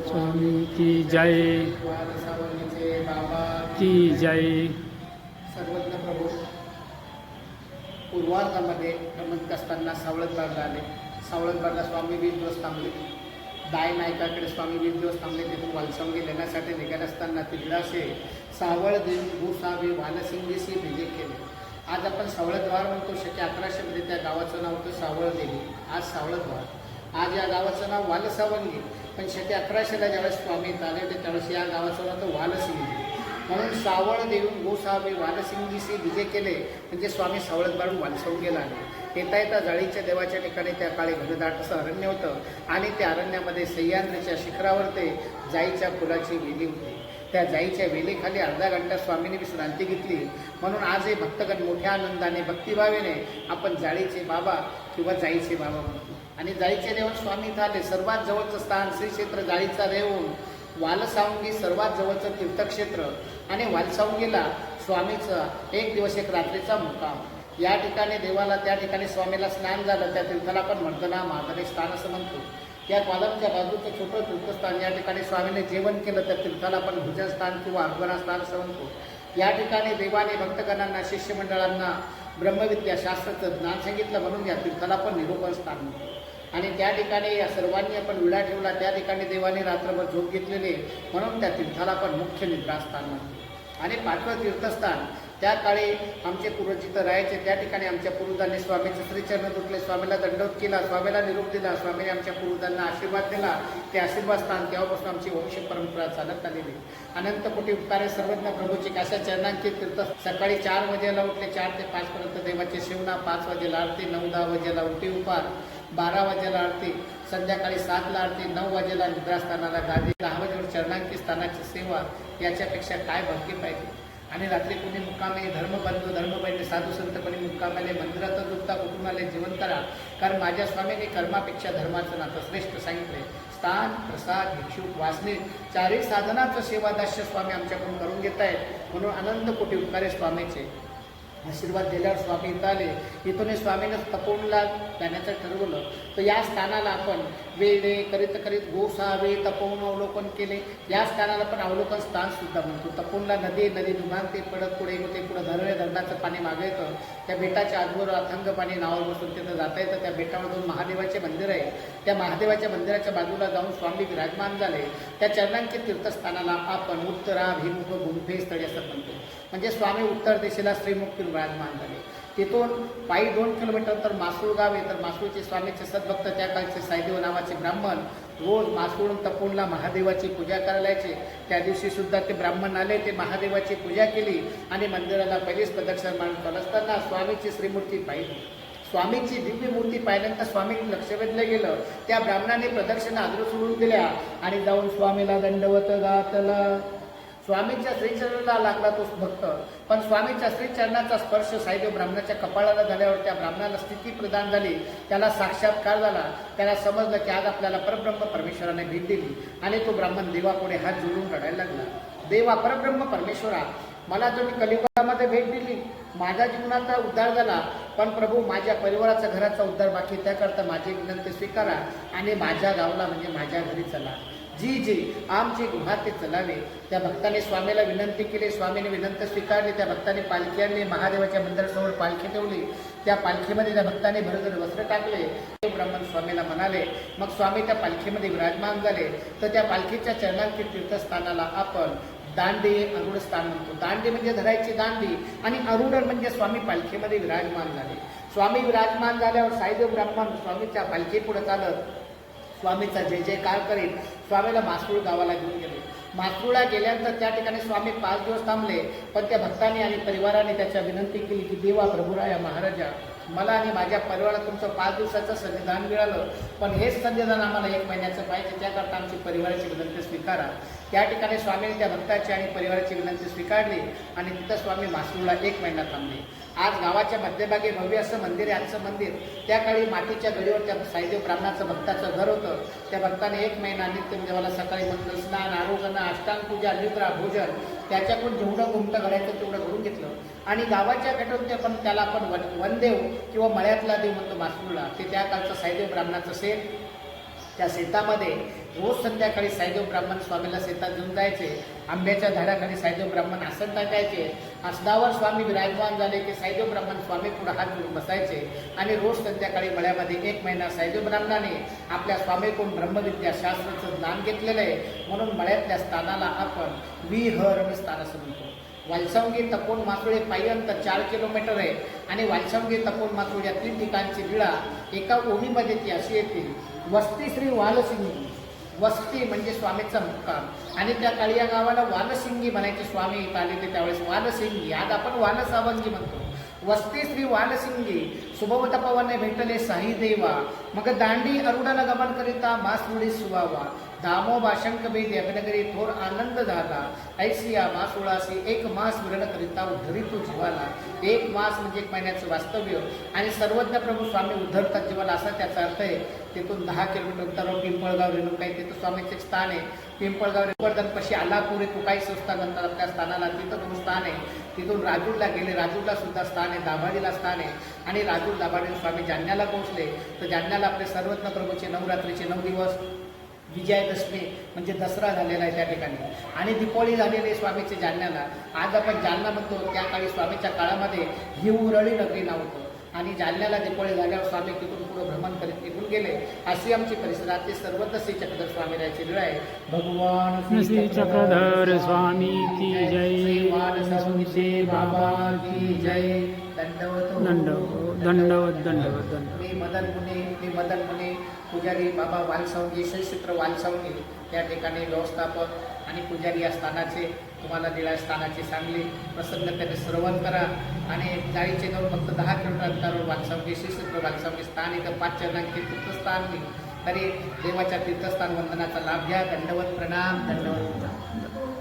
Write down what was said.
स्वामी की जय, की जय. सर्वज्ञ प्रभू पूर्वार्धामध्ये भ्रमंत असताना सावळतबागला आले. सावळतबागला स्वामी 20 दिवस थांबले. दाय नायकाकडे स्वामी 20 दिवस थांबले. तिथून वालसंगी लेण्यासाठी निघत असताना तिगडासे सावळ देव गोसावे वालसिंगीशी भेजे केले. आज आपण सावळद्वार म्हणतो. शके 1100 मध्ये त्या गावाचं नाव होतं सावळदेवी. आज सावळद्वार. आज या गावाचं नाव वालसावंगी. पण शके 1100ला ज्यावेळेस स्वामी आले होते त्यावेळेस या गावाचं नाव होतं वालसिंगी. म्हणून सावळ देऊन गोसावे वालसिंगीशी विजय केले म्हणजे स्वामी सावळतबारून वालसंगीला आले. येता येता जाळीच्या देवाच्या ठिकाणी त्या काळी घनदाट असं अरण्य होतं आणि त्या अरण्यामध्ये सह्याद्रीच्या शिखरावर ते जाईच्या फुलाची वेली होती. त्या जाईच्या वेलीखाली अर्धा घंटा स्वामींनी विश्रांती घेतली. म्हणून आज हे भक्तगण मोठ्या आनंदाने भक्तिभावेने आपण जाळीचे बाबा किंवा जाईचे बाबा म्हणतो. आणि जाईचे देऊन स्वामी इथं आले. सर्वात जवळचं स्थान श्री क्षेत्र जाळीचा रेवून वालसावंगी सर्वात जवळचं तीर्थक्षेत्र. आणि वालसावंगीला स्वामीचा 1 दिवस 1 रात्रीचा मुक्काम. या ठिकाणी देवाला त्या ठिकाणी स्वामीला स्नान झालं. त्या तीर्थाला आपण मर्दना माधवे स्थान असं म्हणतो. या कॉलमच्या बाजूचं छोटं तीर्थस्थान या ठिकाणी स्वामीने जेवण केलं. त्या तीर्थाला आपण भुजनस्थान किंवा अर्पणा स्थान असं म्हणतो. या ठिकाणी देवाने भक्तगणांना शिष्यमंडळांना ब्रह्मविद्या शास्त्राचं ज्ञान सांगितलं म्हणून या तीर्थाला आपण निरूपण स्थान म्हणतो. आणि त्या ठिकाणी या सर्वांनी आपण विडा ठेवला. त्या ठिकाणी देवाने रात्रभर झोप घेतलेली म्हणून त्या तीर्थाला आपण मुख्य निद्रास्थान म्हणतो. आणि 5वं तीर्थस्थान त्या काळी आमचे पूर्वज जिथं राहायचे त्या ठिकाणी आमच्या पूर्वजांनी स्वामीचे श्रीचरण धुतले. स्वामीला दंडवत केला. स्वामीला निरोप दिला. स्वामीने आमच्या पूर्वजांना आशीर्वाद दिला. ते आशीर्वाद स्थान तेव्हापासून आमची वंश परंपरा चालत आलेली. अनंत कोटी उपकारे सर्वज्ञ प्रभूची काशा चरणांची तीर्थ. सकाळी 4 वाजेला उठले. 4 ते 5 पर्यंत देवाचे शिवना. 5 वाजेला आरती. 9-10 वाजेला उलटी उपार. 12 वाजेला आरती. संध्याकाळी 7ला आरती. 9 वाजेला निद्रास्थानाला गादी. 10 वाजेवर चरणांकी स्थानाची सेवा. याच्यापेक्षा काय भक्ती पाहिजे. आणि रात्री कोणी मुक्कामे धर्मबंधू धर्मबंधू साधू संत कोणी मुक्कामाले मंदिरात झोपता कुठून आले जेवण करा. कारण माझ्या स्वामीने कर्मापेक्षा धर्माचं नातं श्रेष्ठ सांगितले. स्थान प्रसाद भिक्षुक वासने 4ही साधनाचं सेवादास्य स्वामी आमच्याकडून करून घेत आहेत. म्हणून अनंत कोटी उपकारे स्वामीचे. आशीर्वाद दिल्यावर स्वामी इथं आले. इथून स्वामीनं तपोवनला जाण्याचं ठरवलं. तर या स्थानाला आपण वेळे करीत करीत गोसावे तपोवन अवलोकन केले. या स्थानाला पण अवलोकन स्थान सुद्धा म्हणतो. तपोवनला नदी दुभांगते पडत पुढे होते. पुढं धरणाचं पाणी मागे येतं. त्या बेटाच्या आजवर अथंग पाणी नावावर बसून तिथं जाता येतं. त्या बेटामधून महादेवाचे मंदिर आहे. त्या महादेवाच्या मंदिराच्या बाजूला जाऊन स्वामी विराजमान झाले. त्या चरणांकित तीर्थस्थानाला आपण उत्तराभिमुख गुंफे स्थळी असं म्हणतो. म्हणजे स्वामी उत्तर दिशेला श्रीमुख विराजमान झाले. तिथून पायी 2 किलोमीटर तर मासूळ गाव आहे. तर मासूळचे स्वामीचे सद्भक्त त्या काळचे सायदेव नावाचे ब्राह्मण रोज मासूळून तपोवनला महादेवाची पूजा करायला यायचे. त्या दिवशी सुद्धा ते ब्राह्मण आले. ते महादेवाची पूजा केली आणि मंदिराला पहिलीच प्रदक्षिणा मांडत असताना स्वामीची श्रीमूर्ती पाहिली. स्वामीची दिव्य मूर्ती पाहिल्यानंतर स्वामी लक्ष वेधलं गेलं. त्या ब्राह्मणाने प्रदक्षिणा आदर सोडून दिल्या आणि जाऊन स्वामीला दंडवत घातला. स्वामीच्या श्रीचरणाला लागला तो भक्त. पण स्वामीच्या श्रीचरणाचा स्पर्श सायदेव ब्राह्मणाच्या कपाळाला झाल्यावर त्या ब्राह्मणाला स्थिती प्रदान झाली. त्याला साक्षात्कार झाला. त्याला समजलं की आज आपल्याला परब्रह्म परमेश्वराने भेट दिली. आणि तो ब्राह्मण देवापुढे हात जोडून रडायला लागला. देवा परब्रह्म परमेश्वरा, मला जो मी कलियुगामध्ये भेट दिली, माझ्या जीवनाचा उद्धार झाला. पण प्रभू माझ्या परिवाराचा घराचा उद्धार बाकी. त्याकरता माझी विनंती स्वीकारा आणि माझ्या गावाला म्हणजे माझ्या घरी चला. जी आमची गुहा ते चलावे. त्या भक्ताने स्वामीला विनंती केली. स्वामीने विनंती स्वीकारली. त्या भक्ताने पालखी आणली. महादेवाच्या मंदिरासमोर पालखी ठेवली. त्या पालखीमध्ये त्या भक्ताने भरभर वस्त्र टाकले. ब्राह्मण स्वामीला म्हणाले. मग स्वामी त्या पालखीमध्ये विराजमान झाले. तर त्या पालखीच्या चरणांकित तीर्थस्थानाला आपण दांडी अरुड स्थान म्हणतो. दांडी म्हणजे धरायची दांडी आणि अरुड म्हणजे स्वामी पालखीमध्ये विराजमान झाले. स्वामी विराजमान झाल्यावर सायदेव ब्राह्मण स्वामीच्या पालखी पुढे चालत स्वामीचा जय जयकार करीत स्वामीला मासूळ गावाला घेऊन गेले. मासूळला गेल्यानंतर त्या ठिकाणी स्वामी 5 दिवस थांबले. पण त्या भक्तांनी आणि परिवाराने त्याच्या विनंती केली की देवा प्रभुराया महाराजा, मला आणि माझ्या परिवाराला तुमचं 5 दिवसाचं संविधान मिळालं, पण हेच संविधान आम्हाला 1 महिन्याचं पाहिजे, त्याकरता आमची परिवाराची विनंती स्वीकारा. त्या ठिकाणी स्वामींनी त्या भक्ताची आणि परिवाराची विनंती स्वीकारली आणि तिथं स्वामी मासरूळला 1 महिना थांबले. आज गावाच्या मध्यभागी भव्य असं मंदिर आहे. आजचं मंदिर त्या काळी मातीच्या गडीवर त्या साईदेव ब्राह्मणाचं भक्ताचं घर होतं. त्या भक्ताने 1 महिना नित्य देवाला सकाळी मंगल स्नान, आरोग्य, अष्टांगपूजा, निद्रा, भोजन त्याच्याकडून जेवढं घुमटं घडायचं तेवढं घडून घेतलं आणि गावाच्या गटात ते पण त्याला आपण वनदेव किंवा मळ्यातला देव म्हणतो मासरूळला. ते त्या काळचं साईदेव ब्राह्मणाचं शेत. त्या शेतामध्ये रोज संध्याकाळी साईदेव ब्राह्मण स्वामीला शेतात घेऊन जायचे. आंब्याच्या झाडाखाली साईदेव ब्राह्मण आसन टाकायचे. आसनावर स्वामी विराजमान झाले की साईदेव ब्राह्मण स्वामी पुढे हात जोडून बसायचे आणि रोज संध्याकाळी मळ्यामध्ये 1 महिना साईदेव ब्राह्मणाने आपल्या स्वामीकडून ब्रह्मविद्या शास्त्राचं ज्ञान घेतलेलं आहे. म्हणून मळ्यातल्या स्थानाला आपण विहरणी स्थान असं म्हणतो. वालसंगी तपोन मासुळे पायी अंतर 4 किलोमीटर आहे आणि वालसंगी तपोन मासुळ या 3 ठिकाणची लीळा एका ओवीमध्ये ती अशी येते. वस्ती श्री वालसिंगी, वस्ती म्हणजे स्वामीचा मुक्काम आणि त्या काळी या गावाला वालसिंगी म्हणायचे. स्वामी इथं आले ते त्यावेळेस वालसिंगी, आज आपण वालसावंगी म्हणतो. वस्ती श्री वालसिंगी शुभवतपवने भेटले साई देवा, मग दांडी अरुणाला गमन करिता मासुळी सुवावा. दामोबा शंख बेदी अभिनगरी थोर आनंद झाला, ऐसिया मासुळासी 1 मास विरण करिता उद्धरी तू जीवाला. 1 मास म्हणजे 1 महिन्याचं वास्तव्य आणि सर्वज्ञ प्रभू स्वामी उद्धरतात जीवाला असा त्याचा अर्थ आहे. तिथून 10 किलोमीटर अंतरावर पिंपळगाव रेणुका आहे, तिथं स्वामीचे स्थान आहे. पिंपळगाव रेणुकापशी आलापुरी तुकाई संस्था नंतर आपल्या स्थानाला तिथं दोन स्थान आहे. तिथून राजूरला गेले, राजूरला सुद्धा स्थान आहे. दाभाडीला स्थान आहे आणि राजूर दाभाडीला स्वामी जालन्याला पोहोचले. तर जालन्याला आपले सर्वज्ञ प्रभूचे नवरात्रीचे 9 दिवस, विजयादशमी म्हणजे दसरा झालेला आहे त्या ठिकाणी आणि दीपावली झालेली आहे स्वामीचे जालन्याला. आज आपण जालना म्हणतो, त्या काळी स्वामीच्या काळामध्ये ही उरळी नगरी नाव होतं आणि जालन्याला दीपावली झाल्यावर स्वामी तिथून पुढे भ्रमण करीत निघून गेले. अशी आमची परिसरातली सर्वत्र श्री चक्रधर स्वामी राहायची वेळ आहे. भगवान श्री चक्रधर स्वामी की जय. श्री वालसंगी बाबा की जय. दंडवत दंडवत दंडवत दंडवत दंडवत. मी मदन मुनी पुजारी बाबा वालसंगी, श्रीक्षेत्र वालसंगी त्या ठिकाणी व्यवस्थापक आणि पुजारी या स्थानाचे तुम्हाला दिल्या स्थानाची चांगली प्रसन्नतेने श्रवण करा आणि जाळीचे जाऊन फक्त 10 किलोमीटर अंतरावर वालसंगी श्रीक्षेत्र वालसंगी स्थान इथं 5 चरणांचे तीर्थस्थान मी तरी देवाच्या तीर्थस्थान वंदनाचा लाभ घ्या. दंडवत प्रणाम. दंडवत.